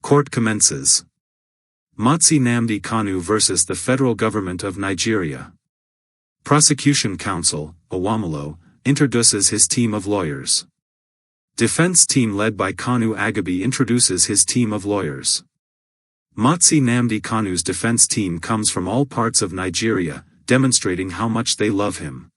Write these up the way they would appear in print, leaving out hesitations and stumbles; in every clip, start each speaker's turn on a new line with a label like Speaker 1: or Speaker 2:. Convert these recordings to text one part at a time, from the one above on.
Speaker 1: Court commences. Mazi Nnamdi Kanu versus the Federal Government of Nigeria. Prosecution Counsel, Awamalo, introduces his team of lawyers. Defense team led by Kanu Agabi introduces his team of lawyers. Mazi Nnamdi Kanu's defense team comes from all parts of Nigeria, demonstrating how much they love him.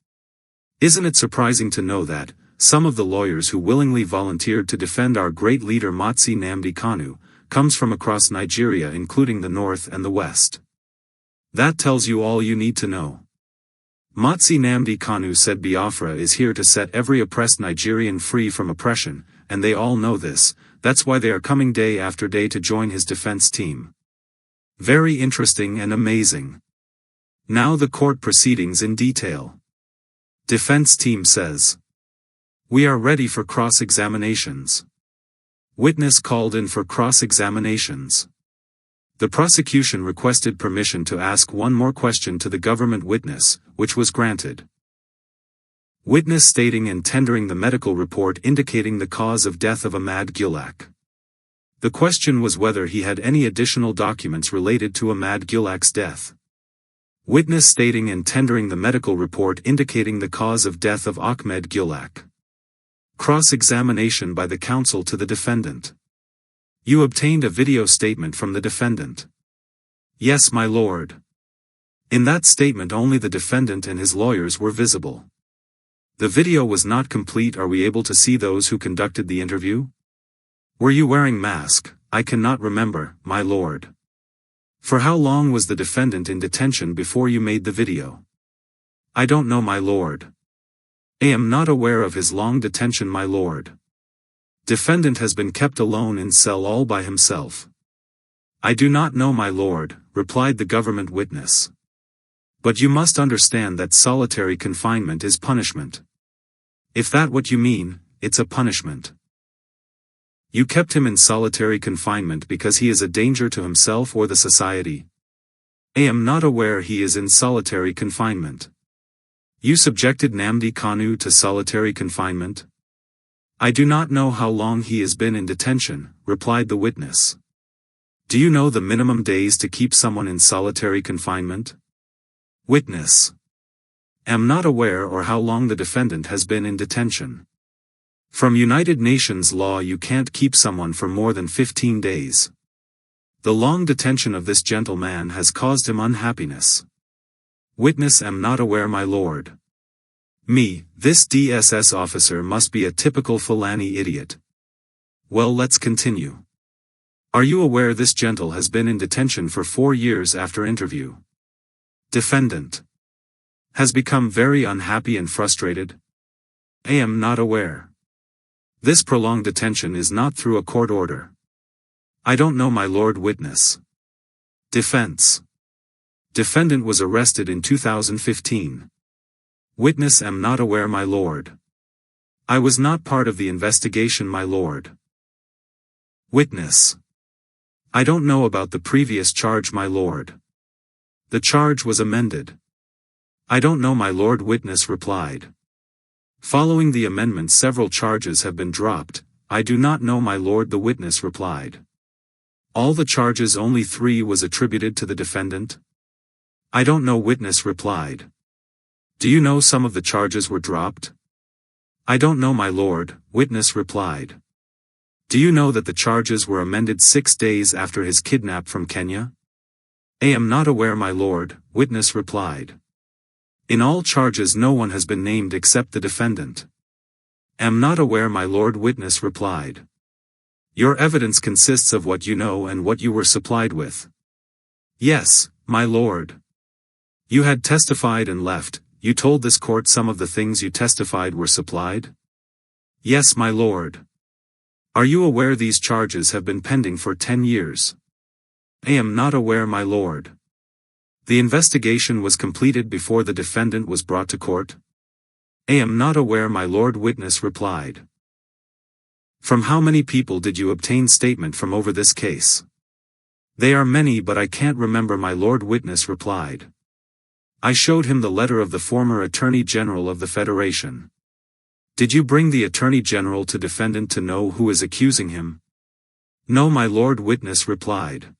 Speaker 1: Isn't it surprising to know that some of the lawyers who willingly volunteered to defend our great leader Mazi Nnamdi Kanu comes from across Nigeria, including the north and the west? That tells you all you need to know. Mazi Nnamdi Kanu said Biafra is here to set every oppressed Nigerian free from oppression, and they all know this. That's why they are coming day after day to join his defense team. Very interesting and amazing. Now the court proceedings in detail. Defense team says, "We are ready for cross-examinations." Witness called in for cross-examinations. The prosecution requested permission to ask one more question to the government witness, which was granted. Witness stating and tendering the medical report indicating the cause of death of Ahmad Gulak. The question was whether he had any additional documents related to Ahmad Gulak's death. Witness stating and tendering the medical report indicating the cause of death of Ahmed Gulak. Cross-examination by the counsel to the defendant. You obtained a video statement from the defendant. Yes, my lord. In that statement only the defendant and his lawyers were visible. The video was not complete. Are we able to see those who conducted the interview? Were you wearing mask? I cannot remember, my lord. For how long was the defendant in detention before you made the video? I don't know, my lord. I am not aware of his long detention, my lord. Defendant has been kept alone in cell all by himself. I do not know, my lord, replied the government witness. But you must understand that solitary confinement is punishment. If that what you mean, it's a punishment. You kept him in solitary confinement because he is a danger to himself or the society? I am not aware he is in solitary confinement. You subjected Nnamdi Kanu to solitary confinement? I do not know how long he has been in detention, replied the witness. Do you know the minimum days to keep someone in solitary confinement? Witness. Am not aware or how long the defendant has been in detention. From United Nations law you can't keep someone for more than 15 days. The long detention of this gentleman has caused him unhappiness. Witness. Am not aware, my lord. Me, this DSS officer must be a typical Fulani idiot. Well, let's continue. Are you aware this gentle has been in detention for 4 years after interview? Defendant. Has become very unhappy and frustrated? I am not aware. This prolonged detention is not through a court order. I don't know, my lord. Witness. Defense. Defendant was arrested in 2015. Witness. Am not aware, my lord. I was not part of the investigation, my lord. Witness. I don't know about the previous charge, my lord. The charge was amended. I don't know, my lord. Witness replied. Following the amendment several charges have been dropped. I do not know, my lord. The witness replied. All the charges, only 3 was attributed to the defendant? I don't know. Witness replied. Do you know some of the charges were dropped? I don't know, my lord. Witness replied. Do you know that the charges were amended 6 days after his kidnap from Kenya? I am not aware, my lord. Witness replied. In all charges no one has been named except the defendant. Am not aware, my lord. Witness replied. Your evidence consists of what you know and what you were supplied with. Yes, my lord. You had testified and left. You told this court some of the things you testified were supplied? Yes, my lord. Are you aware these charges have been pending for 10 years? I am not aware, my lord. The investigation was completed before the defendant was brought to court? I am not aware, my lord. Witness replied. From how many people did you obtain statement from over this case? They are many, but I can't remember, my lord. Witness replied. I showed him the letter of the former Attorney General of the Federation. Did you bring the Attorney General to defendant to know who is accusing him? No, my lord, witness replied.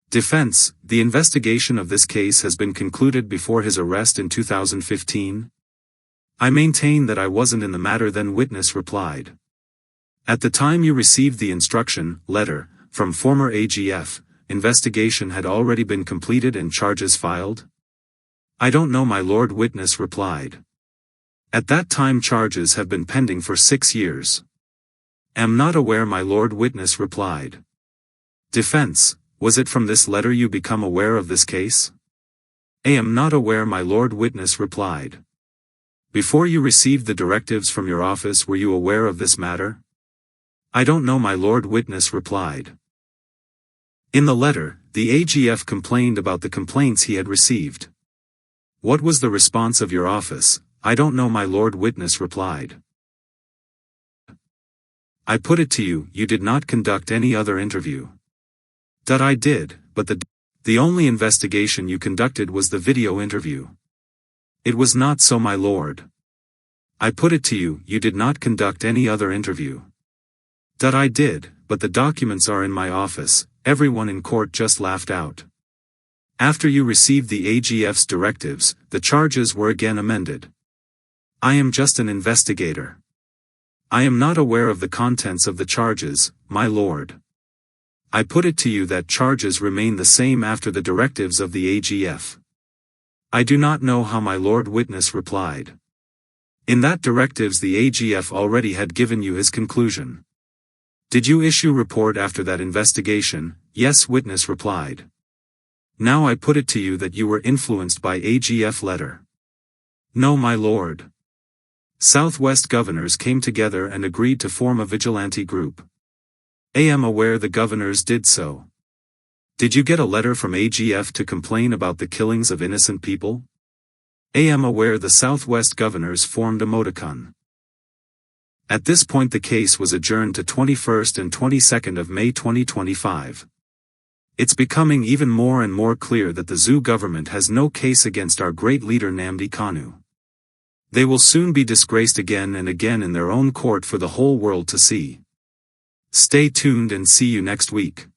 Speaker 1: Defense, the investigation of this case has been concluded before his arrest in 2015. I maintain that I wasn't in the matter then, witness replied. At the time you received the instruction letter from former AGF, investigation had already been completed and charges filed? I don't know, my lord, witness replied. At that time charges have been pending for 6 years. Am not aware, my lord, witness replied. Defense, was it from this letter you become aware of this case? I am not aware, my lord, witness replied. Before you received the directives from your office, were you aware of this matter? I don't know, my lord, witness replied. In the letter, the AGF complained about the complaints he had received. What was the response of your office? I don't know, my lord, witness replied. I put it to you, you did not conduct any other interview. That I did, but the only investigation you conducted was the video interview. It was not so, my lord. I put it to you, you did not conduct any other interview. That I did, but the documents are in my office. Everyone in court just laughed out. After you received the AGF's directives, the charges were again amended. I am just an investigator. I am not aware of the contents of the charges, my lord. I put it to you that charges remain the same after the directives of the AGF. I do not know how, my lord, witness replied. In that directives the AGF already had given you his conclusion. Did you issue report after that investigation? Yes, witness replied. Now I put it to you that you were influenced by AGF letter. No, my lord. Southwest governors came together and agreed to form a vigilante group. I am aware the governors did so. Did you get a letter from AGF to complain about the killings of innocent people? I am aware the Southwest governors formed a modicon. At this point the case was adjourned to 21st and 22nd of May 2025. It's becoming even more and more clear that the Zoo government has no case against our great leader Nnamdi Kanu. They will soon be disgraced again and again in their own court for the whole world to see. Stay tuned and see you next week.